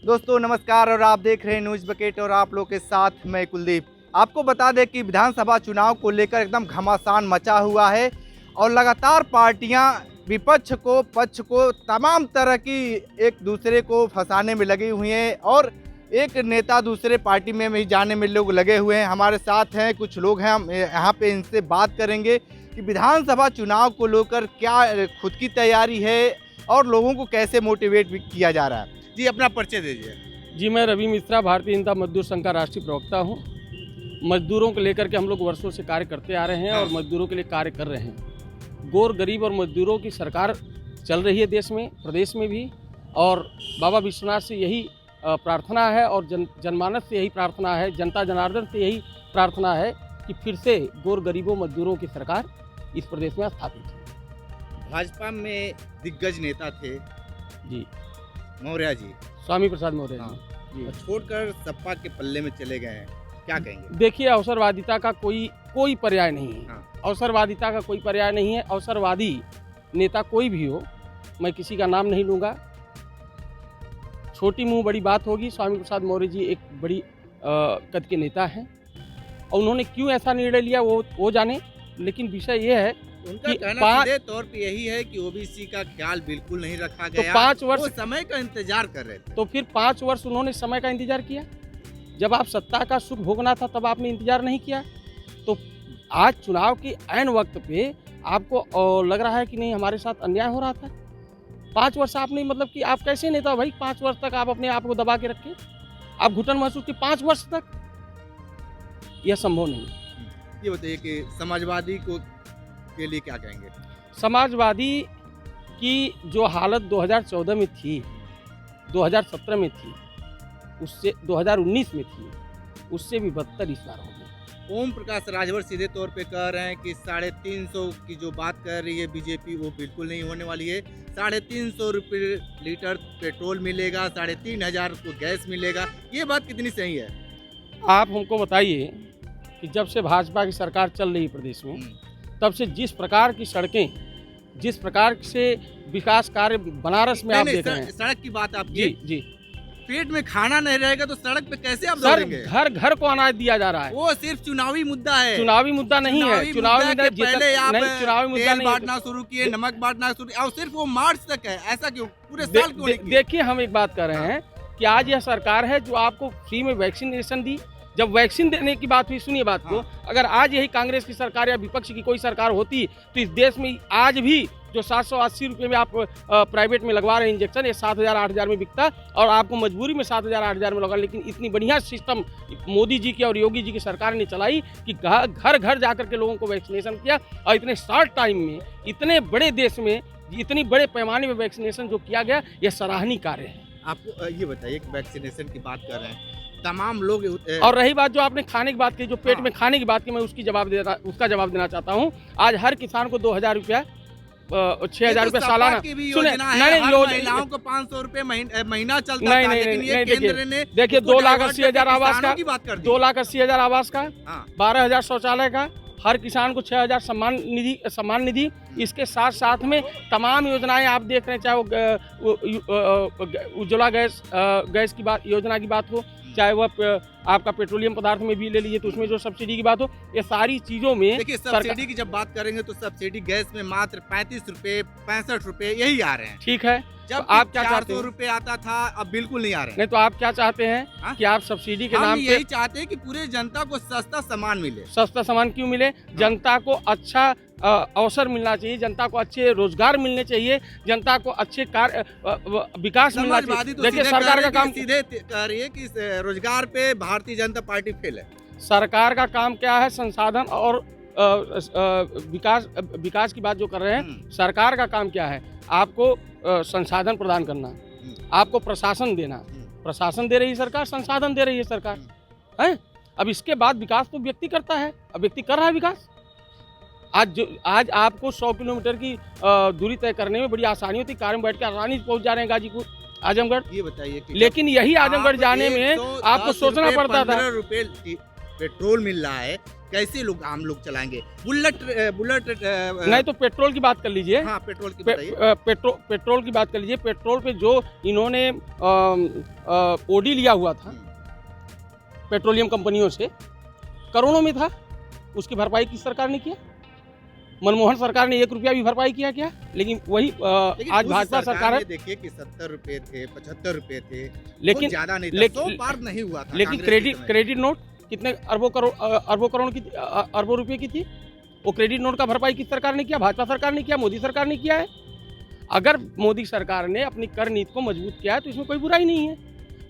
दोस्तों नमस्कार और आप देख रहे हैं न्यूज़ बकेट और आप लोग के साथ मैं कुलदीप। आपको बता दें कि विधानसभा चुनाव को लेकर एकदम घमासान मचा हुआ है और लगातार पार्टियां विपक्ष को पक्ष को तमाम तरह की एक दूसरे को फंसाने में लगी हुई हैं और एक नेता दूसरे पार्टी में भी जाने में लोग लगे हुए हैं। हमारे साथ हैं कुछ लोग हैं, हम यहाँ पे इनसे बात करेंगे कि विधानसभा चुनाव को लेकर क्या खुद की तैयारी है और लोगों को कैसे मोटिवेट भी किया जा रहा है। जी अपना परिचय दीजिए। जी मैं रवि मिश्रा, भारतीय जनता मजदूर संघ का राष्ट्रीय प्रवक्ता हूँ। मजदूरों को लेकर के हम लोग वर्षों से कार्य करते आ रहे हैं और मजदूरों के लिए कार्य कर रहे हैं। गोर गरीब और मजदूरों की सरकार चल रही है देश में, प्रदेश में भी, और बाबा विश्वनाथ से यही प्रार्थना है और जनमानस से यही प्रार्थना है, जनता जनार्दन से यही प्रार्थना है कि फिर से गोर गरीबों मजदूरों की सरकार इस प्रदेश में स्थापित हो। भाजपा में दिग्गज नेता थे जी मौर्य जी, स्वामी प्रसाद मौर्य जी, छोड़कर सपा के पल्ले में चले गए हैं, क्या कहेंगे? देखिए, अवसरवादिता का कोई पर्याय नहीं है। हाँ। अवसरवादिता का कोई पर्याय नहीं है। अवसरवादी नेता कोई भी हो, मैं किसी का नाम नहीं लूँगा, छोटी मुंह बड़ी बात होगी। स्वामी प्रसाद मौर्य जी एक बड़ी कद के नेता हैं और उन्होंने क्यों ऐसा निर्णय लिया वो जाने, लेकिन विषय ये है उनका कहना सीधे तौर पे यही है कि ओबीसी का ख्याल बिल्कुल नहीं रखा गया। तो 5 वर्ष वो समय का इंतजार कर रहे थे। तो फिर 5 वर्ष उन्होंने समय का इंतजार किया। जब आप सत्ता का सुख भोगना था तब आपने इंतजार नहीं किया। तो आज चुनाव के ऐन वक्त पे आपको लग रहा है कि नहीं हमारे साथ अन्याय हो रहा था। 5 वर्ष आपने, मतलब कि आप कैसे नेता भाई, 5 वर्ष तक आप अपने आप को दबा के रखे, आप घुटन महसूस की 5 वर्ष तक, यह संभव नहीं। ये बताइए कि समाजवादी को के लिए क्या कहेंगे? समाजवादी की जो हालत 2014 में थी, 2017 में थी, उससे 2019 में थी, उससे भी बदतर इस बार हो गई। ओम प्रकाश राजभर सीधे तौर पे कह रहे हैं कि 350 की जो बात कर रही है बीजेपी, वो बिल्कुल नहीं होने वाली है। 350 रुपये लीटर पेट्रोल मिलेगा, 3500 को गैस मिलेगा। ये बात कितनी सही है? आप हमको बताइए कि जब से भाजपा की सरकार चल रही है प्रदेश में, तब से जिस प्रकार की सड़कें, जिस प्रकार से विकास कार्य बनारस में आप देख रहे हैं। सड़क की बात आप जी, पेट में खाना नहीं रहेगा तो सड़क पे कैसे आप दौड़ेंगे? घर घर को अनाज दिया जा रहा है। वो सिर्फ चुनावी मुद्दा है। चुनावी मुद्दा नहीं है। चुनावी मुद्दा पहले आप चुनावी मुद्दा नहीं बांटना शुरू किए, नमक बांटना शुरू, और सिर्फ वो मार्च तक है। ऐसा क्यों? पूरे साल क्यों नहीं? देखिए, हम एक बात कर रहे हैं कि आज यह सरकार है जो आपको फ्री में वैक्सीनेशन दी। जब वैक्सीन देने की बात हुई, सुनिए बात को, अगर आज यही कांग्रेस की सरकार या विपक्ष की कोई सरकार होती तो इस देश में आज भी जो 780 रुपये में आप प्राइवेट में लगवा रहे हैं इंजेक्शन, ये 7000 8000 में बिकता और आपको मजबूरी में 7000 8000 में लगा। लेकिन इतनी बढ़िया सिस्टम मोदी जी की और योगी जी की सरकार ने चलाई कि घर घर जाकर के लोगों को वैक्सीनेशन किया और इतने शॉर्ट टाइम में, इतने बड़े देश में, इतनी बड़े पैमाने में वैक्सीनेशन जो किया गया, यह सराहनीय कार्य है। आपको ये बताइए कि वैक्सीनेशन की बात कर रहे हैं, तमाम लोग और रही बात जो आपने खाने की बात की, जो पेट में खाने की बात की, मैं उसका जवाब देना चाहता हूँ। आज हर किसान को 2000 रुपया, 6000 रुपये सालाना, महिलाओं को 500 रुपये महीना चलता है। लेकिन ये केंद्र ने देखिए 2,80,000 आवास का, 2,80,000 आवास का, 12,000 शौचालय का, हर किसान को 6,000 सम्मान निधि। इसके साथ साथ में तमाम योजनाएं आप देख रहे हैं, चाहे वो उज्ज्वला गैस की बात, योजना की बात हो, चाहे वह आपका पेट्रोलियम पदार्थ में भी ले लीजिए तो उसमें जो सब्सिडी की बात हो, ये सारी चीजों में। देखिए, सब्सिडी की जब बात करेंगे तो सब्सिडी गैस में मात्र 35 रुपए 65 रुपए यही आ रहे हैं। ठीक है, जब आप क्या चाहते 400 रुपए आता था, अब बिल्कुल नहीं आ रहे हैं। नहीं तो आप क्या चाहते हैं कि आप सब्सिडी के नाम पे? यही चाहते हैं कि पूरे जनता को सस्ता सामान मिले। सस्ता सामान क्यों मिले? जनता को अच्छा अवसर मिलना चाहिए, जनता को अच्छे रोजगार मिलने चाहिए, जनता को अच्छे कार्य विकास मिलना चाहिए। देखिए, सरकार का काम सीधे कह रही है कि रोजगार पे भारतीय जनता पार्टी फेल है। सरकार का काम क्या है? संसाधन और विकास की बात जो कर रहे हैं, सरकार का काम क्या है? आपको संसाधन प्रदान करना, आपको प्रशासन देना। प्रशासन दे रही है सरकार, संसाधन दे रही है सरकार, है। अब इसके बाद विकास तो व्यक्ति करता है, अब व्यक्ति कर रहा है विकास। आज आपको 100 किलोमीटर की दूरी तय करने में बड़ी आसानी होती, कार में बैठ के आसानी से पहुंच जा रहे हैं गाजीपुर, आजमगढ़। ये बताइए, लेकिन यही आजमगढ़ जाने में आपको सोचना पड़ता था। पेट्रोल मिल रहा है, कैसे लोग आम लोग चलाएंगे? बुलेट नहीं तो पेट्रोल की बात कर लीजिए। हाँ, पेट्रोल की बताइए। पेट्रोल की बात कर लीजिए। पेट्रोल पे जो इन्होंने ओडी लिया हुआ था पेट्रोलियम कंपनियों से, करोड़ों में था, उसकी भरपाई किस सरकार ने किया? मनमोहन सरकार ने 1 रुपया भी भरपाई किया क्या? लेकिन वही आज भाजपा सरकार है। देखिए कि 70 रुपए थे, 75 रुपए थे, लेकिन ज्यादा नहीं था, 100 पार नहीं हुआ था। लेकिन क्रेडिट नोट कितने अरबों करोड़ की अरबों रुपए की थी? वो क्रेडिट नोट का भरपाई किस सरकार ने किया? भाजपा सरकार ने किया, मोदी सरकार ने किया है। अगर मोदी सरकार ने अपनी कर नीति को मजबूत किया है तो इसमें कोई बुराई नहीं है।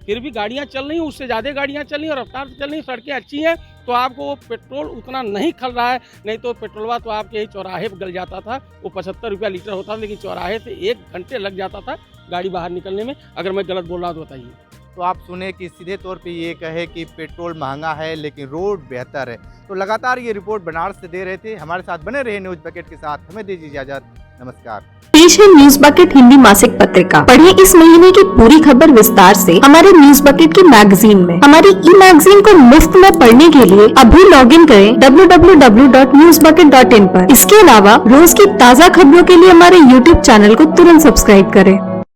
फिर भी गाड़ियां चल रही हैं, उससे ज़्यादा गाड़ियां चल रही हैं और रफ्तार से चल रही हैं, सड़कें अच्छी हैं, तो आपको वो पेट्रोल उतना नहीं खल रहा है। नहीं तो पेट्रोलवा तो आपके यही चौराहे पर गल जाता था, वो 75 रुपया लीटर होता था, लेकिन चौराहे से 1 घंटे लग जाता था गाड़ी बाहर निकलने में। अगर मैं गलत बोल रहा हूँ तो बताइए। तो आप सुने कि सीधे तौर पे ये कहे कि पेट्रोल महंगा है लेकिन रोड बेहतर है। तो लगातार ये रिपोर्ट बनारस से दे रहे थे। हमारे साथ बने रहे न्यूज बकेट के साथ। हमें दीजिए इजाजत। नमस्कार। पेश है न्यूज बकेट हिंदी मासिक पत्रिका। पढ़िए इस महीने की पूरी खबर विस्तार से हमारे न्यूज बकेट की मैगजीन में। हमारी ई मैगजीन को मुफ्त में पढ़ने के लिए अभी लॉगिन करें www.newsbucket.in पर। इसके अलावा रोज की ताज़ा खबरों के लिए हमारे YouTube चैनल को तुरंत सब्सक्राइब करें।